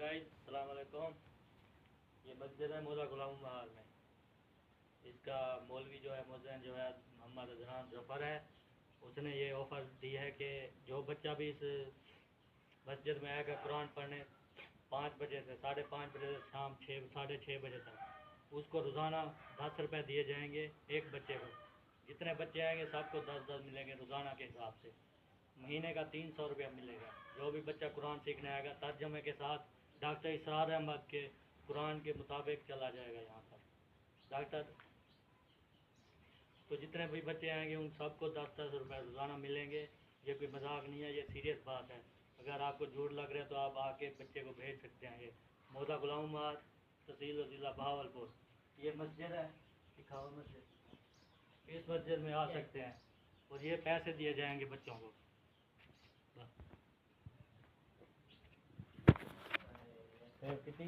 Guys, अस्सलाम वालेकुम। ये मस्जिद है मौला गुलाम महाल में। इसका मौलवी जो है मुअज्जिन जो है मोहम्मद अजनान जफ़र है। उसने ये ऑफ़र दी है कि जो बच्चा भी इस मस्जिद में आएगा कुरान पढ़ने 5 बजे से 5:30 बजे से शाम 6 साढ़े 6 बजे तक, उसको रोज़ाना 10 रुपये दिए जाएंगे एक बच्चे को। जितने बच्चे आएंगे सबको 10-10 मिलेंगे रोज़ाना के हिसाब से। महीने का 300 रुपया मिलेगा। जो भी बच्चा कुरान सीखने आएगा तर्जमे के साथ डॉक्टर इसरार अहमद के कुरान के मुताबिक चला जाएगा यहाँ पर डॉक्टर। तो जितने भी बच्चे आएंगे उन सबको 10-10 रुपये रोज़ाना मिलेंगे। ये कोई मजाक नहीं है, ये सीरियस बात है। अगर आपको झूठ लग रहा है तो आप आके बच्चे को भेज सकते हैं। ये मौला गुलाम महाल, तहसील और ज़िला बहावलपुर। ये मस्जिद है, दिखाओ मस्जिद। इस मस्जिद में आ सकते हैं और ये पैसे दिए जाएंगे बच्चों को। कितनी